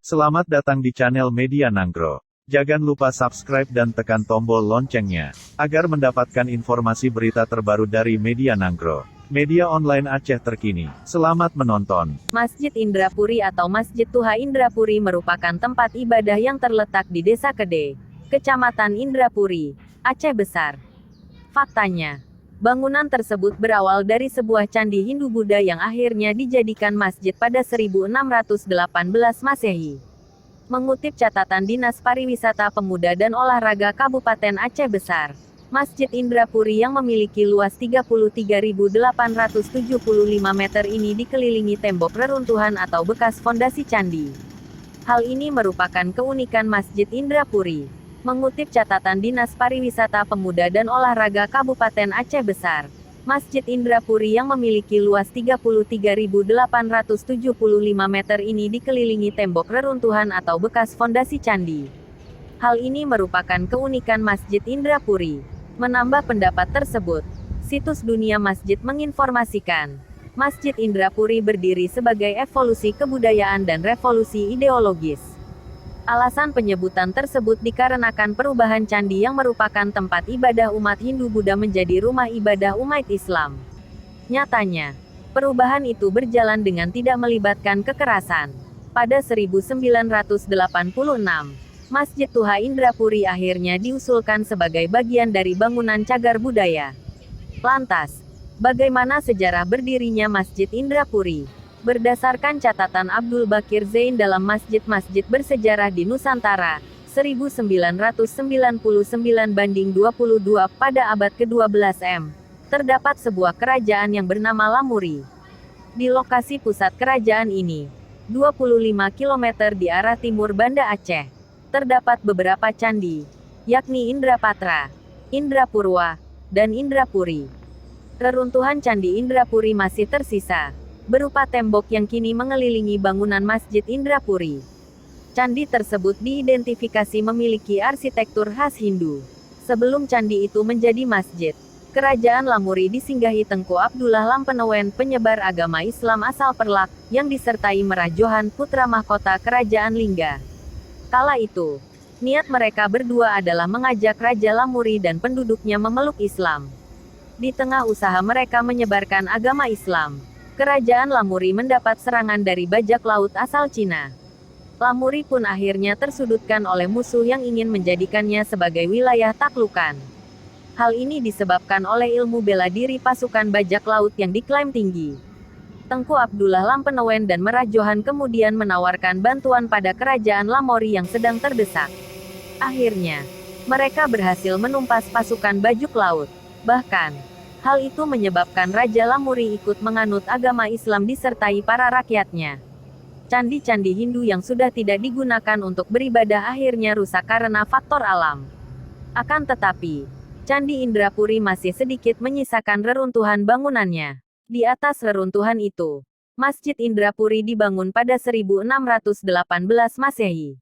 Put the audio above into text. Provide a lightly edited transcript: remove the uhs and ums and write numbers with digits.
Selamat datang di channel Media Nanggro. Jangan lupa subscribe dan tekan tombol loncengnya, agar mendapatkan informasi berita terbaru dari Media Nanggro, media online Aceh terkini. Selamat menonton. Masjid Indrapuri atau Masjid Tuha Indrapuri merupakan tempat ibadah yang terletak di Desa Kede, Kecamatan Indrapuri, Aceh Besar. Faktanya, bangunan tersebut berawal dari sebuah candi Hindu-Buddha yang akhirnya dijadikan masjid pada 1618 Masehi. Mengutip catatan Dinas Pariwisata Pemuda dan Olahraga Kabupaten Aceh Besar, Masjid Indrapuri yang memiliki luas 33.875 meter ini dikelilingi tembok reruntuhan atau bekas fondasi candi. Hal ini merupakan keunikan Masjid Indrapuri. Mengutip catatan Dinas Pariwisata Pemuda dan Olahraga Kabupaten Aceh Besar, Masjid Indrapuri yang memiliki luas 33.875 meter ini dikelilingi tembok reruntuhan atau bekas fondasi candi. Hal ini merupakan keunikan Masjid Indrapuri. Menambah pendapat tersebut, situs Dunia Masjid menginformasikan, Masjid Indrapuri berdiri sebagai evolusi kebudayaan dan revolusi ideologis. Alasan penyebutan tersebut dikarenakan perubahan candi yang merupakan tempat ibadah umat Hindu-Buddha menjadi rumah ibadah umat Islam. Nyatanya, perubahan itu berjalan dengan tidak melibatkan kekerasan. Pada 1986, Masjid Tuha Indrapuri akhirnya diusulkan sebagai bagian dari bangunan cagar budaya. Lantas, bagaimana sejarah berdirinya Masjid Indrapuri? Berdasarkan catatan Abdul Bakir Zain dalam Masjid-Masjid Bersejarah di Nusantara, 1999-22 pada abad ke-12 M, terdapat sebuah kerajaan yang bernama Lamuri. Di lokasi pusat kerajaan ini, 25 km di arah timur Banda Aceh, terdapat beberapa candi, yakni Indrapatra, Indrapurwa, dan Indrapuri. Reruntuhan Candi Indrapuri masih tersisa, berupa tembok yang kini mengelilingi bangunan Masjid Indrapuri. Candi tersebut diidentifikasi memiliki arsitektur khas Hindu. Sebelum candi itu menjadi masjid, Kerajaan Lamuri disinggahi Tengku Abdullah Lampenewen, penyebar agama Islam asal Perlak, yang disertai Merah Johan, putra mahkota Kerajaan Lingga. Kala itu, niat mereka berdua adalah mengajak Raja Lamuri dan penduduknya memeluk Islam. Di tengah usaha mereka menyebarkan agama Islam, Kerajaan Lamuri mendapat serangan dari bajak laut asal Cina. Lamuri pun akhirnya tersudutkan oleh musuh yang ingin menjadikannya sebagai wilayah taklukan. Hal ini disebabkan oleh ilmu bela diri pasukan bajak laut yang diklaim tinggi. Tengku Abdullah Lampenewen dan Merah Johan kemudian menawarkan bantuan pada Kerajaan Lamuri yang sedang terdesak. Akhirnya, mereka berhasil menumpas pasukan bajak laut. Bahkan, hal itu menyebabkan Raja Lamuri ikut menganut agama Islam disertai para rakyatnya. Candi-candi Hindu yang sudah tidak digunakan untuk beribadah akhirnya rusak karena faktor alam. Akan tetapi, Candi Indrapuri masih sedikit menyisakan reruntuhan bangunannya. Di atas reruntuhan itu, Masjid Indrapuri dibangun pada 1618 Masehi.